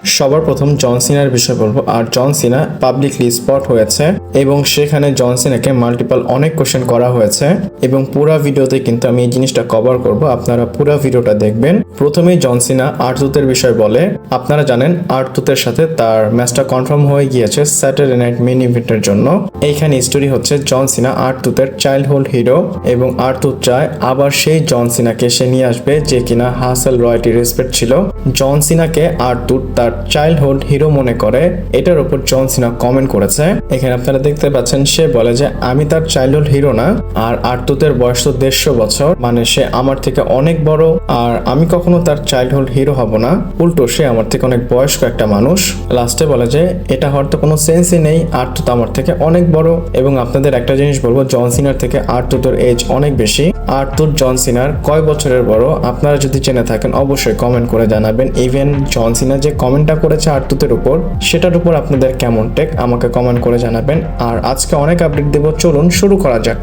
সবার প্রথম জন সিনার বিষয় বলবো। আর জন সিনা পাবলিকলি স্পট হয়েছে এবং সেখানে জন সিনাকে মাল্টিপল অনেক কোশ্চেন করা হয়েছে এবং পুরো ভিডিওতে কিন্তু আমি এই জিনিসটা কভার করব, আপনারা পুরো ভিডিওটা দেখবেন। প্রথমেই জন সিনা আর্টুতের বিষয় বলে। আপনারা জানেন আর্টুতের সাথে তার ম্যাচটা কনফার্ম হয়ে গিয়েছে স্যাটারডে নাইট মেইন ইভেন্টের জন্য। এইখানে স্টোরি হচ্ছে জন সিনা আর্টুতের চাইল্ডহুড হিরো এবং আর্টুত চায় আবার সেই জন সিনাকে সে নিয়ে আসবে যে কিনা হাসেল রয়্যালটি রেসপেক্ট ছিল। জন সিনাকে আর্টুত তার চাইল্ডহুড হিরো মনে করে, এটার উপর জন সিনা কমেন্ট করেছে। এখানে আপনারা দেখতে পাচ্ছেন সে বলে যে আমি তার চাইল্ডহুড হিরো না, আর আর্টুতের বয়স তো 150 বছর, মানে সে আমার থেকে অনেক বড়, আর আমি কখনো তার চাইল্ডহুড হিরো হব না, উল্টো সে আমার থেকে অনেক বয়স্ক একটা মানুষ। লাস্টে বলে যে এটা হওয়ার তো কোনো সেন্সই নেই, আর্টুত আমার থেকে অনেক বড়। এবং আপনাদের একটা জিনিস বলবো, জন সিনার থেকে আর্টুতের এজ অনেক বেশি। আর্টুত জন সিনার কয় বছরের বড় আপনারা যদি জেনে থাকেন অবশ্যই কমেন্ট করে জানাবেন। ইভেন জন সিনা যে কমেন্টটা করেছে আর্টুতের উপর, সেটার উপর আপনাদের কেমন টেক আমাকে কমেন্ট করে জানাবেন। আর আজকে অনেক আপডেট দেব, চলুন শুরু করা যাক।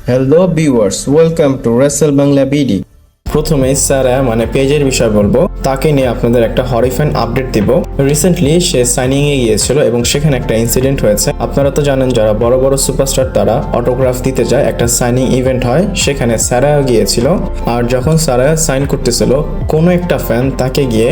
Hello viewers, welcome to Rachel Bangla BD. প্রথমে সারা মানে পেজের বিষয় বলবো, তাকে নিয়ে আপনাদের একটা হরিফাইন আপডেট দিব। রিসেন্টলি সে সাইনিং এ গিয়েছিল এবং সেখানে একটা ইনসিডেন্ট হয়েছে। আপনারা তো জানেন যারা বড় বড় সুপারস্টার তারা অটোগ্রাফ দিতে যায়, একটা সাইনিং ইভেন্ট হয়, সেখানে সারা গিয়েছিল। আর যখন সারা সাইন করতেছিল কোনো একটা ফ্যান তাকে গিয়ে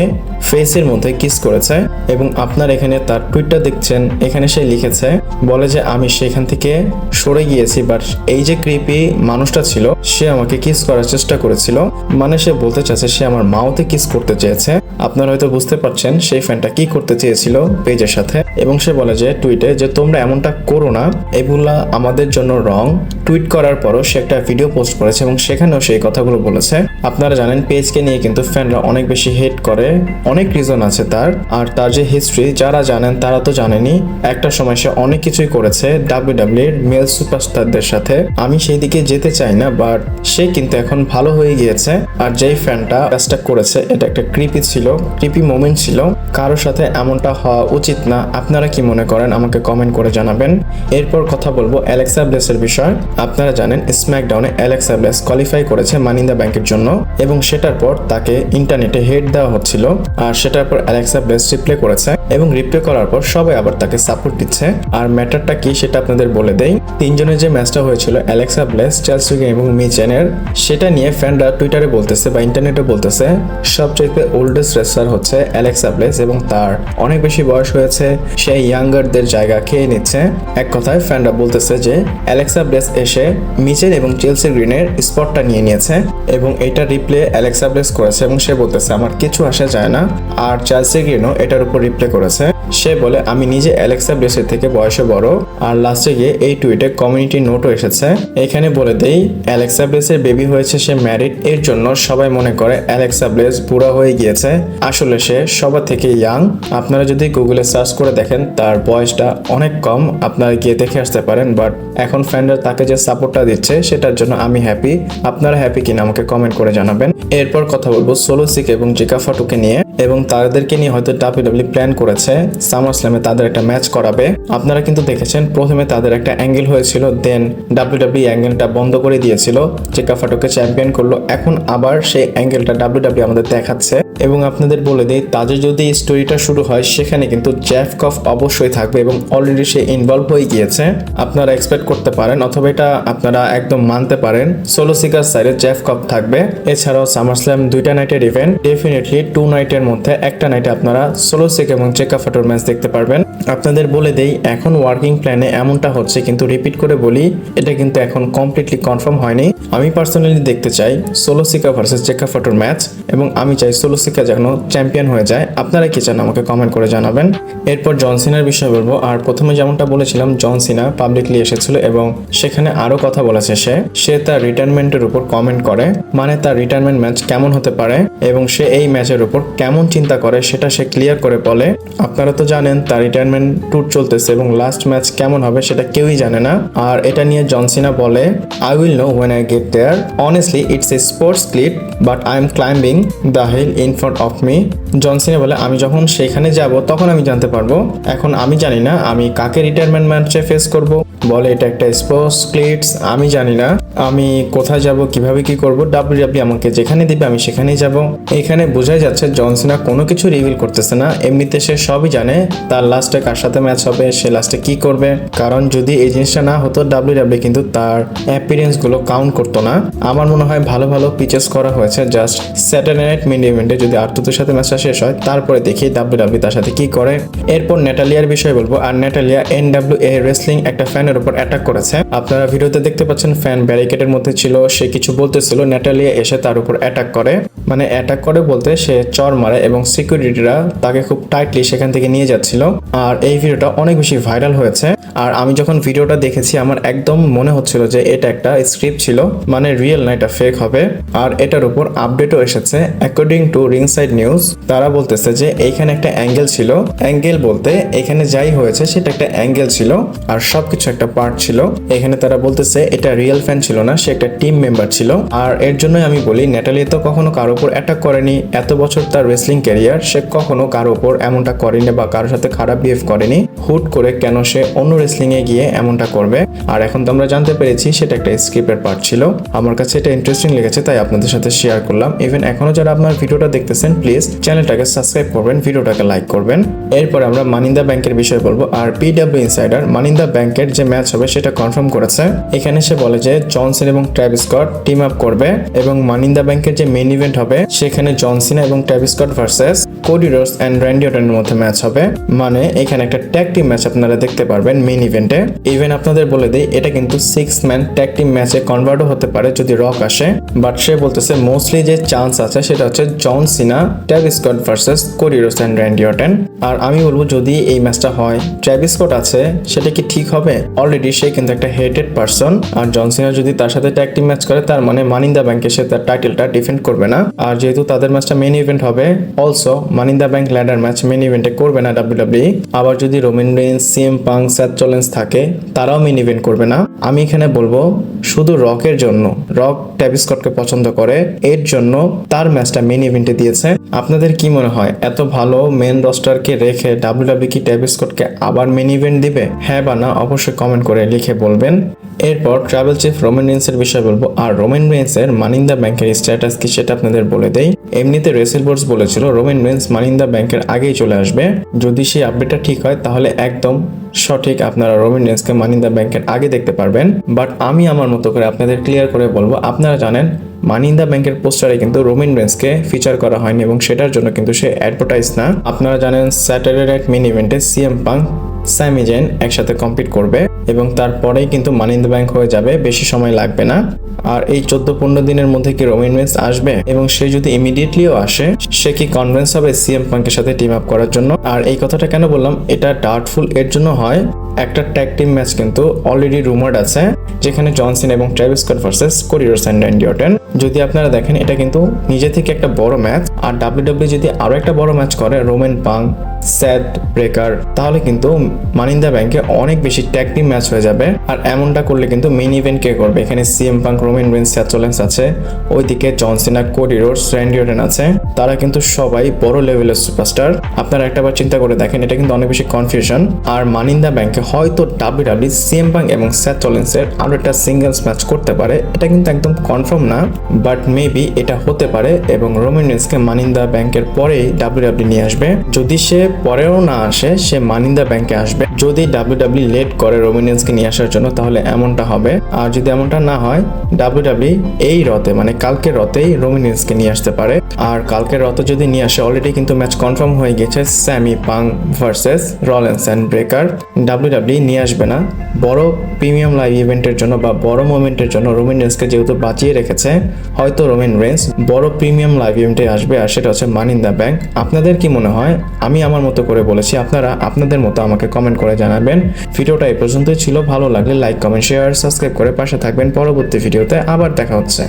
ফেসের মধ্যে কিস করেছে এবং আপনার এখানে তার টুইটটা দেখছেন। এখানে সে লিখেছে, বলে যে আমি সেখান থেকে সরে গিয়েছি, বাট এই যে ক্রিপি মানুষটা ছিল সে আমাকে কিস করার চেষ্টা করেছিল। মানে সে বলতে চাচ্ছে সে আমার মাউথে কিস করতে চেয়েছে। আপনারা হয়তো বুঝতে পারছেন সেই ফ্যানটা কি করতে চেয়েছিল পেজের সাথে। এবং সে বলে যে টুইটে যে তোমরা এমনটা করো না, এগুলা আমাদের জন্য রং। টুইট করার পরও সে একটা ভিডিও পোস্ট করেছে এবং সেখানেও সেই কথাগুলো বলেছে। আপনারা জানেন পেজকে নিয়ে কিন্তু ফ্যানরা অনেক বেশি হেট করে, অনেক রিজন আছে তার। আর তার যে হিস্ট্রি যারা জানেন তারা তো জানেনই, একটা সময় সে অনেক কিছুই করেছে ডাব্লিউডাব্লিউইর মেল সুপারস্টারদের সাথে। আমি সেই দিকে যেতে চাই না, বাট সে কিন্তু এখন ভালো হয়ে গিয়েছে। আর যেই ফ্যানটা কাজটা করেছে এটা একটা ক্রিপি ছিল, ক্রিপি মোমেন্ট ছিল, কারোর সাথে এমনটা হওয়া উচিত না। আপনারা কি মনে করেন আমাকে কমেন্ট করে জানাবেন। এরপর কথা বলবো অ্যালেক্সা ব্লেসের বিষয়। আপনারা জানেন স্ম্যাকডাউনে অ্যালেক্সা ব্লেস কোয়ালিফাই করেছে মানি ইন দ্য ব্যাংকের জন্য এবং সেটার পর তাকে ইন্টারনেটে হেট দেওয়া হচ্ছিল। আর সেটার পর অ্যালেক্সা ব্লেস রিপ্লে করেছে এবং রিপ্লে করার পর সবাই আবার তাকে সাপোর্ট দিচ্ছে। আর ম্যাটারটা কি সেটা আপনাদের বলে দেই। তিনজনের যে ম্যাচটা হয়েছিল অ্যালেক্সা ব্লেস, চেলসি এবং মিচেনের, সেটা নিয়ে ফ্যানরা টুইটারে বলতেছে বা ইন্টারনেটে বলতেছে সবচেয়ে ওল্ডেস্ট রেসলার হচ্ছে অ্যালেক্সা ব্লেস এবং তার অনেক বেশি বয়স হয়েছে, সে ইয়াঙ্গারদের জায়গা খেয়ে নিচ্ছে। এক কথায় ফ্যানরা বলতেছে যে অ্যালেক্সা ব্লেস এসে মিচেল এবং চেলসি গ্রিনের স্পটটা নিয়ে নিয়েছে এবং এটা রিপ্লে অ্যালেক্সা ব্লেস করেছে এবং সে বলতেছে আমার কিছু আসে যায় না। আর চেলসি গ্রিনও এটার উপর রিপ্লে করেছে, সে বলে আমি নিজে অ্যালেক্সা ব্লেসের থেকে বয়সে বড়। আর লাস্টে গিয়ে এই টুইটে কমিউনিটি নোটও এসেছে। এখানে বলে দেই অ্যালেক্সা ব্লেসের বেবি হয়েছে, সে ম্যারিড, এর জন্য সবাই মনে করে অ্যালেক্সা ব্লেস বুড়া হয়ে গিয়েছে। আসলে সে সবার থেকে ইয়াং। আপনারা যদি গুগলে সার্চ করে দেখেন তার বয়সটা অনেক কম, আপনারা গিয়ে দেখে আসতে পারেন। বাট এখন ফ্যানরা তাকে যে সাপোর্টটা দিচ্ছে সেটার জন্য আমি হ্যাপি। আপনারা হ্যাপি কিনা আমাকে কমেন্ট করে জানাবেন। এরপর কথা বলবো সোলো সিক এবং জিকা ফাটুকে নিয়ে এবং তাদেরকে নিয়ে হয়তো ডাব্লিউডাব্লিউ প্ল্যান করেছে সামার স্ল্যামে তাদের একটা ম্যাচ করাবে। আপনারা কিন্তু দেখেছেন প্রথমে তাদের একটা অ্যাঙ্গেল হয়েছিল, দেন ডাব্লিউডাব্লিউ অ্যাঙ্গেলটা বন্ধ করে দিয়েছিল, জিকা ফাটুকে চ্যাম্পিয়ন করলো। এখন আবার সেই অ্যাঙ্গেলটা ডাব্লিউডাব্লিউ আমাদের দেখাচ্ছে। এবং আপনাদের বলে দিই তাদের যদি স্টোরিটা শুরু হয় সেখানে কিন্তু জেফ কফ অবশ্যই থাকবে এবং অলরেডি সে ইনভলভ হয়ে গিয়েছে। আপনারা এক্সপেক্ট করতে পারেন অথবা এটা আপনারা একদম মানতে পারেন সোলো সিকার সাইডে জেফ কফ থাকবে। এছাড়াও সামার স্ল্যাম 2টা নাইটের ইভেন্ট, ডেফিনেটলি 2 নাইটের মধ্যে একটা নাইটে আপনারা সোলো সিক এবং চেকা ফাটোর ম্যাচ দেখতে পারবেন। আপনাদের বলে দেই এখন ওয়ার্কিং প্ল্যানে এমনটা হচ্ছে, কিন্তু রিপিট করে বলি এটা কিন্তু এখন কমপ্লিটলি কনফার্ম হয়নি। আমি পার্সোনালি দেখতে চাই সোলো সিকা ভার্সেস চেকা ফাটোর ম্যাচ এবং আমি চাই সোলো সিকা যেন চ্যাম্পিয়ন হয়ে যায়। আপনারা কি চান আমাকে কমেন্ট করে জানাবেন। এরপর জন সিনার বিষয় বলবো। আর প্রথমে যেমনটা বলেছিলাম জন সিনা পাবলিকলি এসেছিল এবং সেখানে আরো কথা বলেছে সে তার রিটায়ারমেন্টের উপর কমেন্ট করে, মানে তার রিটায়ারমেন্ট ম্যাচ কেমন হতে পারে এবং সে এই ম্যাচের উপর কেমন চিন্তা করে সেটা সে ক্লিয়ার করে বলে। আপনারা তো জানেন তার রিটায়ারমেন্ট ট্যুর চলতেছে এবং লাস্ট ম্যাচ কেমন হবে সেটা কেউই জানে না। আর এটা নিয়ে জন সিনা বলে I will know when I get there. Honestly, it's a sports clip, but I am climbing the hill in front of me. John Cena বলে আমি যখন সেখানে যাব তখন আমি জানতে পারবো, এখন আমি জানি না আমি কাকে রিটায়ারমেন্ট ম্যাচে ফেস করব। বলে এটা একটা স্পোর্টস ক্লিপস, আমি জানি না। আমি কোথায় যাব, কিভাবে কি করব, ডাব্লিউডাব্লিউ আমাকে যেখানে দিবে আমি সেখানেই যাব। এখানে বোঝাই যাচ্ছে জন সিনা কোনো কিছু রিভিল করতেছে না, এমনিতে সে সবই জানে তার লাস্টে কার সাথে ম্যাচ হবে, সে লাস্টে কি করবে। কারণ যদি এই জিনিসটা না হতো ডাব্লিউডাব্লিউ কিন্তু তার অ্যাপিয়ারেন্স গুলো কাউন্ট করতো না। আমার মনে হয় ভালো ভালো পিচেস করা হয়েছে, জাস্ট স্যাটারডে নাইট মেইন ইভেন্টে যদি আর্তুদের সাথে ম্যাচটা শেষ হয় তারপরে দেখি ডাব্লিউডাব্লিউ তার সাথে কি করে। এরপর নেটালিয়ার বিষয় বলবো। আর নেটালিয়া NWA রেসলিং একটা ফ্যানের উপর অ্যাটাক করেছে। আপনারা ভিডিওতে দেখতে পাচ্ছেন ফ্যান ব্যারিকেডের মধ্যে ছিল, সে কিছু বলতেছিল, নেটালিয়া এসে তার উপর অ্যাটাক করে। মানে অ্যাটাক করে বলতে সে চর মারে এবং সিকিউরিটিরা তাকে খুব টাইটলি সেখান থেকে নিয়ে যাচ্ছিল। আর এই ভিডিওটা অনেক বেশি ভাইরাল হয়েছে। আর আমি যখন ভিডিওটা দেখেছি আমার একদম মনে হচ্ছিল যে এটা একটা স্ক্রিপ্ট ছিল, মানে রিয়েল না এটা ফেক হবে। আর এটার উপর আপডেটও এসেছে। অ্যাকর্ডিং টু রিংসাইড নিউজ তারা বলতেছে যে এইখানে একটা অ্যাঙ্গেল ছিল। অ্যাঙ্গেল বলতে এখানে যাই হয়েছে সেটা একটা অ্যাঙ্গেল ছিল আর সবকিছু একটা পার্ট ছিল। এখানে তারা বলতেছে এটা রিয়েল ফ্যান ছিল না, সে একটা টিম মেম্বার ছিল। আর এর জন্যই আমি বলি নেটালি তো কখনো কারো উপর অ্যাটাক করেনি। এত বছর তার রেসলিং ক্যারিয়ার, সে কখনো কারো উপর এমনটা করেনি বা কারোর সাথে খারাপ বিহেভ করেনি। হুট করে কেন সে অন্য রেসলিং এ গিয়ে এমনটা করবে? আর এখন তো আমরা জানতে পেরেছি সেটা একটা স্ক্রিপ্টের পার্ট ছিল। আমার কাছে এটা ইন্টারেস্টিং লেগেছে তাই আপনাদের সাথে শেয়ার করলাম। ইভেন এখনো যারা আপনার ভিডিওটা দেখতেছেন প্লিজ চ্যানেলটাকে সাবস্ক্রাইব করবেন, ভিডিওটাকে লাইক করবেন। এরপর আমরা মানি ইন দ্য ব্যাংকের বিষয় বলবো। আর PW insider money in the ব্যাংকের যে ম্যাচ হবে সেটা কনফার্ম করেছে। এখানে সে বলে যে জন সিনা এবং ট্র্যাভিস স্কট টিম আপ করবে এবং মানি ইন দ্য ব্যাংকের যে মেইন ইভেন্ট হবে সেখানে জন সিনা এবং Travis Scott versus Cody Rhodes and Randy অর্টনের মধ্যে ম্যাচ হবে। মানে এখানে একটা ট্যাগ টিম ম্যাচ আপনারা দেখতে পারবেন মেইন ইভেন্টে। ইভেন আপনাদের বলে দেই এটা কিন্তু 6 ম্যান ট্যাগ টিম ম্যাচে কনভার্টও হতে পারে যদি রক আসে। বাট সে বলতেছে মোস্টলি যে চান্স আছে সেটা হচ্ছে John Cena Travis Scott versus Cody Rhodes and Randy Orton. আর আমি বলবো যদি এই ম্যাচটা হয় ট্র্যাভিস স্কট আছে সেটা কি ঠিক হবে? অলরেডি সে কিন্তু একটা হেটেড পারসন। আর জন সিনা যদি তার সাথে ট্যাগ টিম ম্যাচ করে তার মানে মানি ইন দ্য ব্যাংকে সে তার টাইটেলটা ডিফেন্ড করবে না। আর যেহেতু তাদের ম্যাচটা মেইন ইভেন্ট হবে, also money in the bank ladder match main ইভেন্টে করবে না WWE। আবার যদি Roman Reigns, CM punk, Seth Rollins থাকে তারাও মেইন ইভেন্ট করবে না। আমি এখানে বলবো শুধু রকের জন্য, রক ট্র্যাভিস স্কটকে পছন্দ করে এর জন্য তার ম্যাচটা মেইন ইভেন্টে দিয়েছে। আপনাদের কি মনে হয় এত ভালো মেন রস্টারকে রেখে WWE কি ট্র্যাভিস স্কটকে আবার মেইন ইভেন্ট দিবে? হ্যাঁ বা না অবশ্যই কমেন্ট করে লিখে বলবেন। এরপর ট্রাভেল চিফ রোমান রেইন্সের বিষয় বলবো। আর রোমান রেইন্সের মানি ইন দ্য ব্যাংকের স্ট্যাটাস কি সেটা আপনাদের বলে দেই। এমনিতে রেসেলবোর্ডস বলেছিল Roman Reigns money in the ব্যাংকের আগেই চলে আসবে। যদি সেই আপডেটটা ঠিক হয় তাহলে একদম সঠিক আপনারা রোমান রেইন্সকে মানি ইন দ্য ব্যাংকের আগে দেখতে পারবেন। বাট আমি আমার মতো করে আপনাদের ক্লিয়ার করে বলবো, আপনারা জানেন মানি ইন দ্য ব্যাংকের পোস্টারে কিন্তু রোমান রেইন্সকে ফিচার করা হয়নি এবং সেটার জন্য কিন্তু সে অ্যাডভার্টাইজ না। আপনারা জানেন স্যাটারডে নাইট মেইন ইভেন্টে CM পাঙ্ক, স্যামি জেন একসাথে কম্পিট করবে এবং তারপরেই কিন্তু মানি ইন দ্য ব্যাংক হয়ে যাবে, বেশি সময় লাগবে না। আর এই 14-15 দিনের মধ্যে কি রোমান রেইন্স আসবে? এবং সে যদি ইমিডিয়েটলিও আসে সে কি কনভিন্স হবে CM পাঙ্কের সাথে টিম আপ করার জন্য? আর এই কথাটা কেন বললাম, এটা ডাউটফুল এর জন্য হয় একটা ট্যাগ টিম ম্যাচ কিন্তু অলরেডি রুমার্ড আছে যেখানে জন সিনা এবং Travis Scott versus Cody Rhodes and Randy Orton. যদি আপনারা দেখেন এটা কিন্তু নিজে থেকে একটা বড় ম্যাচ। আর WWE যদি আরো একটা বড় ম্যাচ করে রোমান পাঙ্ক, সেথ ব্রেকার, তাহলে কিন্তু মানি ইন দ্য ব্যাংকে অনেক বেশি ট্যাগ টিম ম্যাচ হয়ে যাবে। আর এমনটা করলে কিন্তু মেইন ইভেন্ট কে করবে? এখানে CM punk, Roman Reigns, Seth Rollins আছে, ওইদিকে জন সিনা, কোডি রোডস, র্যান্ডি অর্টন আছে। তারা কিন্তু সবাই বড় লেভেলের সুপারস্টার। আপনারা একটাবার চিন্তা করে দেখেন, এটা কিন্তু অনেক বেশি কনফিউশন। আর মানি ইন দ্য ব্যাংকে হয়তো WWE CM পাঙ্ক এবং সেথ রলিন্সের আরো একটা সিঙ্গেলস ম্যাচ করতে পারে। এটা কিন্তু একদম কনফার্ম না, বাট মেবি এটা হতে পারে এবং রোমান রেইন্সকে মানি ইন দ্য ব্যাংকের পরেই WWE নিয়ে আসবে। যদি সে পরেও না আসে সে মানি ইন দ্য ব্যাংকে আসবে। যদি WWE লেট করে রোমান রেইন্সকে নিয়ে আসার জন্য তাহলে এমনটা হবে। আর যদি এমনটা না হয় WWE এই রতে মানে কালকে রতেই রোমান রেইন্সকে নিয়ে আসতে পারে। আর কালকের রতে যদি নিয়ে আসে অলরেডি কিন্তু ম্যাচ কনফার্ম হয়ে গেছে Sami Punk versus Rollins and Breakker. WWE নিয়ে আসবে না। বড় প্রিমিয়াম লাইভ ইভেন্টের জন্য বা বড় মোমেন্টের জন্য রোমান রেইন্সকে যেহেতু বাঁচিয়ে রেখেছে, হয়তো রোমান রেইন্স বড় প্রিমিয়াম লাইভ ইভেন্টে আসবে আর সেটা হচ্ছে মানি ইন দ্য ব্যাংক। আপনাদের কি মনে হয়? আমি আমার মতো করে বলেছি, আপনারা আপনাদের মতো আমাকে কমেন্ট করে জানাবেন। ভিডিওটা এই পর্যন্তই ছিল। ভালো লাগলে লাইক, কমেন্ট, শেয়ার, সাবস্ক্রাইব করে পাশে থাকবেন। পরবর্তী ভিডিওতে আবার দেখা হচ্ছে।